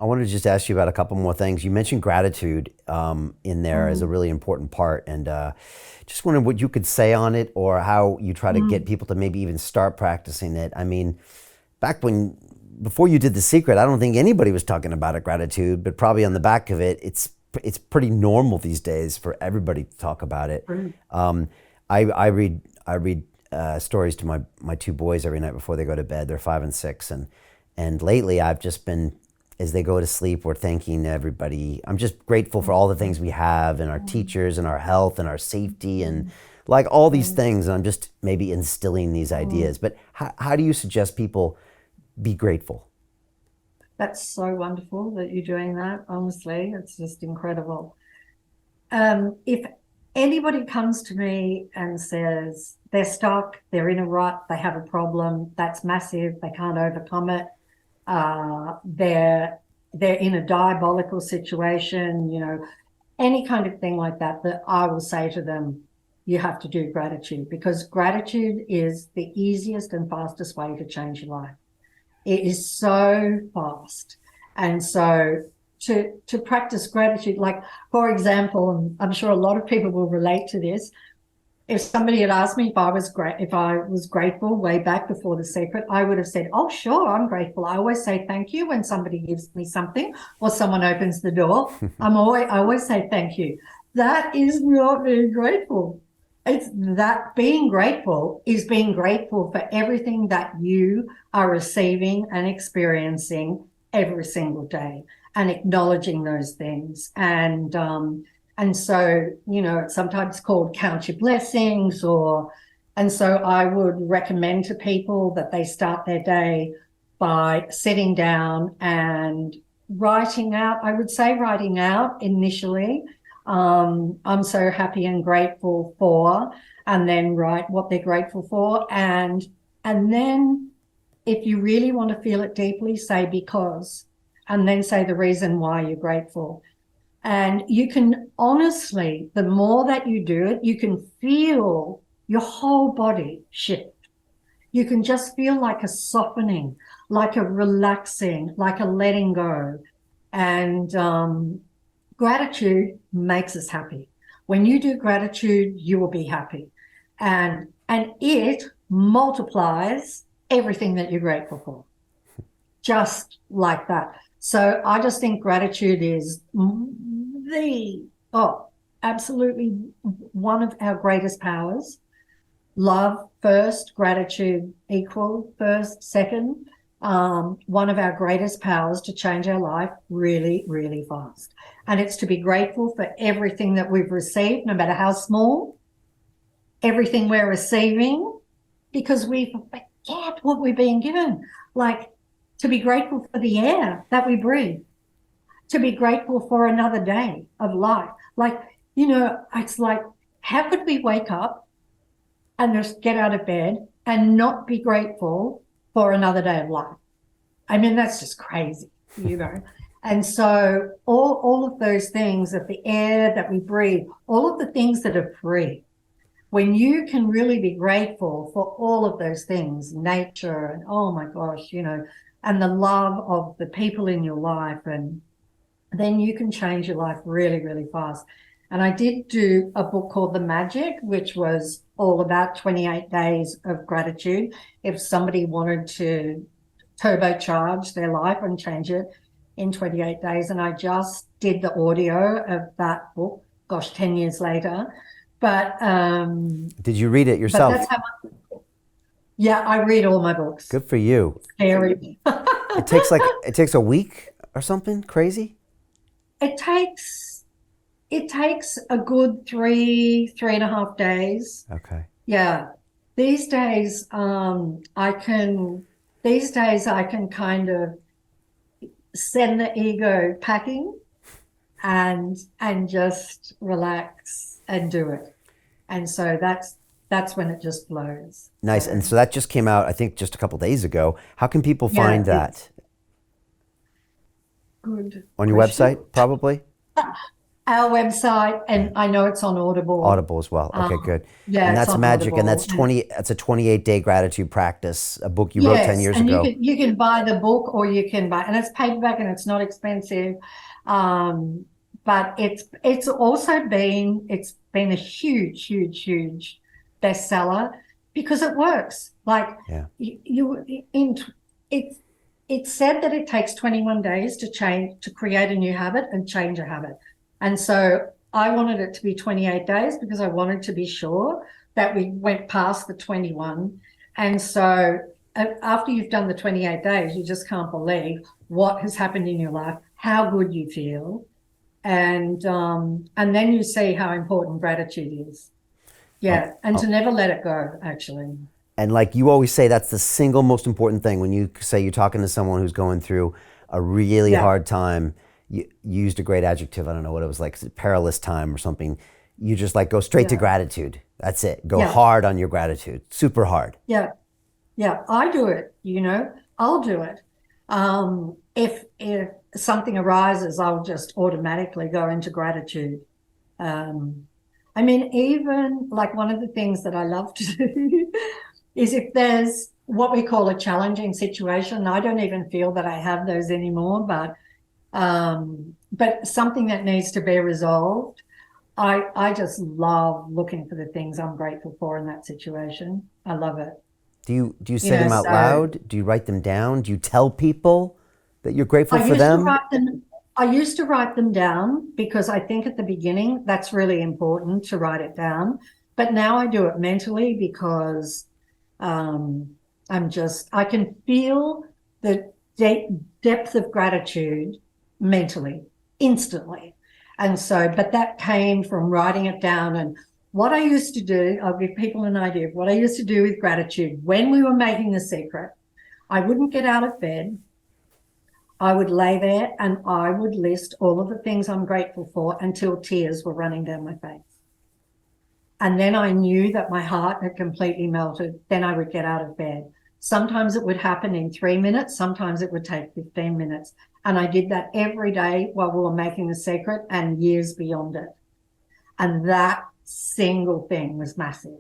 I wanted to just ask you about a couple more things. You mentioned gratitude in there as a Mm, really important part, and just wondering what you could say on it, or how you try to get mm, people to maybe even start practicing it. I mean, back when before you did The Secret, I don't think anybody was talking about it, gratitude, but probably on the back of it, it's pretty normal these days for everybody to talk about it. mm. Um, I read stories to my two boys every night before they go to bed. They're 5 and 6, and lately I've just been, as they go to sleep, we're thanking everybody. I'm just grateful for all the things we have, and our teachers and our health and our safety and like all these things. And I'm just maybe instilling these ideas. But how do you suggest people be grateful? That's so wonderful that you're doing that. Honestly, it's just incredible. If anybody comes to me and says they're stuck, they're in a rut, they have a problem that's massive, they can't overcome it, they're in a diabolical situation, any kind of thing like that, that I will say to them, you have to do gratitude, because gratitude is the easiest and fastest way to change your life. It is so fast. And so to practice gratitude, like for example, and I'm sure a lot of people will relate to this. If somebody had asked me if I was grateful way back before The Secret, I would have said, "Oh, sure, I'm grateful. I always say thank you when somebody gives me something or someone opens the door. I always say thank you." That is not being grateful. It's that being grateful is being grateful for everything that you are receiving and experiencing every single day, and acknowledging those things. And so, it's sometimes called count your blessings, and so I would recommend to people that they start their day by sitting down and writing out, I would say writing out initially, I'm so happy and grateful for, and then write what they're grateful for. And then if you really want to feel it deeply, say because, and then say the reason why you're grateful. And you can honestly, the more that you do it, you can feel your whole body shift. You can just feel like a softening, like a relaxing, like a letting go. And gratitude makes us happy. When you do gratitude, you will be happy. And it multiplies everything that you're grateful for, just like that. So I just think gratitude is the, oh, absolutely one of our greatest powers. Love first, gratitude equal first, second. One of our greatest powers to change our life really, really fast. And it's to be grateful for everything that we've received, no matter how small, everything we're receiving, because we forget what we're being given. Like, to be grateful for the air that we breathe, to be grateful for another day of life. Like, it's like, how could we wake up and just get out of bed and not be grateful for another day of life? I mean, that's just crazy. And so all of those things, of the air that we breathe, all of the things that are free, when you can really be grateful for all of those things, nature, and oh my gosh, and the love of the people in your life, and then you can change your life really, really fast. And I did do a book called The Magic, which was all about 28 days of gratitude. If somebody wanted to turbocharge their life and change it in 28 days. And I just did the audio of that book, gosh, 10 years later. But Did you read it but that's yourself? how yeah, I read all my books. Good for you. Scary. It takes a week or something crazy. It takes it takes a good 3.5 days. Okay. Yeah. These days, I can kind of send the ego packing and just relax and do it. And so that's when it just flows. Nice. So And so that just came out, I think, just a couple days ago. How can people find yeah, it's that? good On your question. website, probably? our website, and I know it's on Audible. Audible as well. Okay, good. Yeah, And it's that's on magic. And Audible. that's a 28-day gratitude practice, a book you wrote 10 years and ago. you can buy the book, or you can buy, and it's paperback and it's not expensive. But it's also been a huge bestseller because it works. Like it's said that it takes 21 days to create a new habit and change a habit. And so I wanted it to be 28 days because I wanted to be sure that we went past the 21. And so after you've done the 28 days, you just can't believe what has happened in your life, how good you feel. And then you see how important gratitude is. Yeah. To never let it go, actually. And like you always say, that's the single most important thing. When you say you're talking to someone who's going through a really hard time, you used a great adjective. I don't know what it was, like perilous time or something. You just like go straight to gratitude. That's it. Go hard on your gratitude. Super hard. Yeah. Yeah. I do it, I'll do it. If something arises, I'll just automatically go into gratitude. I mean, even like one of the things that I love to do is if there's what we call a challenging situation, I don't even feel that I have those anymore, but something that needs to be resolved, I just love looking for the things I'm grateful for in that situation. I love it. Do you say them out loud? Do you write them down? Do you tell people that you're grateful for them? I used to write them down because I think at the beginning that's really important to write it down. But now I do it mentally because I can feel the depth of gratitude mentally, instantly. And so, but that came from writing it down. And what I used to do, I'll give people an idea of what I used to do with gratitude. When we were making The Secret, I wouldn't get out of bed. I would lay there and I would list all of the things I'm grateful for until tears were running down my face. And then I knew that my heart had completely melted. Then I would get out of bed. Sometimes it would happen in 3 minutes. Sometimes it would take 15 minutes. And I did that every day while we were making The Secret and years beyond it. And that single thing was massive.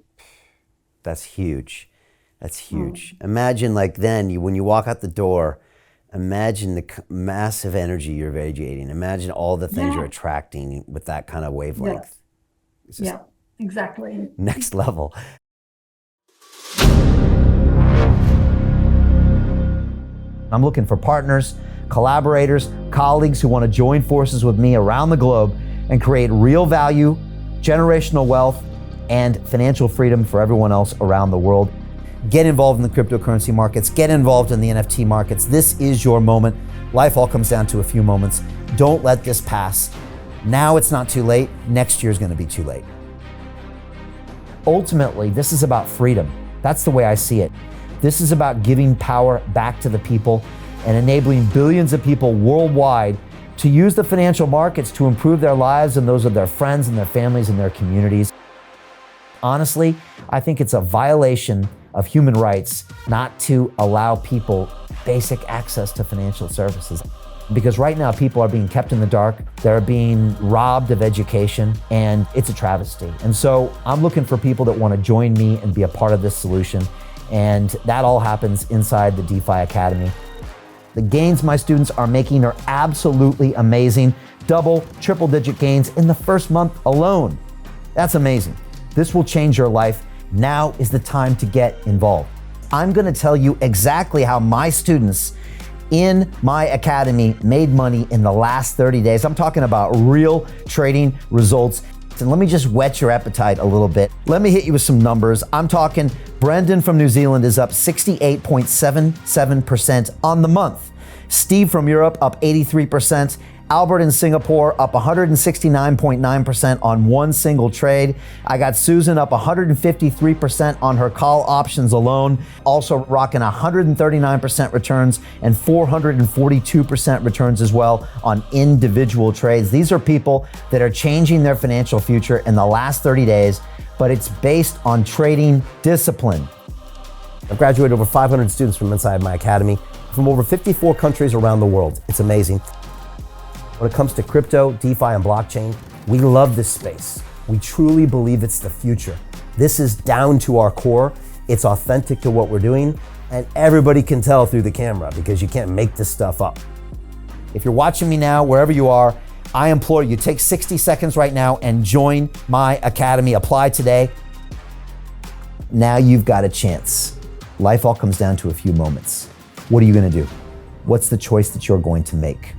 That's huge. That's huge. Imagine like then when you walk out the door, imagine the massive energy you're radiating. Imagine all the things you're attracting with that kind of wavelength. Yeah, exactly. Next level. I'm looking for partners, collaborators, colleagues who want to join forces with me around the globe and create real value, generational wealth, and financial freedom for everyone else around the world. Get involved in the cryptocurrency markets. Get involved in the NFT markets. This is your moment. Life all comes down to a few moments. Don't let this pass. Now it's not too late. Next year's going to be too late. Ultimately, this is about freedom. That's the way I see it. This is about giving power back to the people and enabling billions of people worldwide to use the financial markets to improve their lives and those of their friends and their families and their communities. Honestly, I think it's a violation of human rights not to allow people basic access to financial services. Because right now people are being kept in the dark, they're being robbed of education, and it's a travesty. And so I'm looking for people that want to join me and be a part of this solution. And that all happens inside the DeFi Academy. The gains my students are making are absolutely amazing. Double, triple-digit gains in the first month alone. That's amazing. This will change your life. Now is the time to get involved. I'm going to tell you exactly how my students in my academy made money in the last 30 days. I'm talking about real trading results. And let me just whet your appetite a little bit. Let me hit you with some numbers. I'm talking Brendan from New Zealand is up 68.77% on the month. Steve from Europe up 83%. Albert in Singapore up 169.9% on one single trade. I got Susan up 153% on her call options alone, also rocking 139% returns and 442% returns as well on individual trades. These are people that are changing their financial future in the last 30 days, but it's based on trading discipline. I've graduated over 500 students from inside my academy from over 54 countries around the world. It's amazing. When it comes to crypto, DeFi, and blockchain, We love this space. We truly believe it's the future. This is down to our core. It's authentic to what we're doing, and everybody can tell through the camera because you can't make this stuff up. If you're watching me now, wherever you are, I implore you, take 60 seconds right now and join my academy. Apply today. Now you've got a chance. Life all comes down to a few moments. What are you gonna do? What's the choice that you're going to make?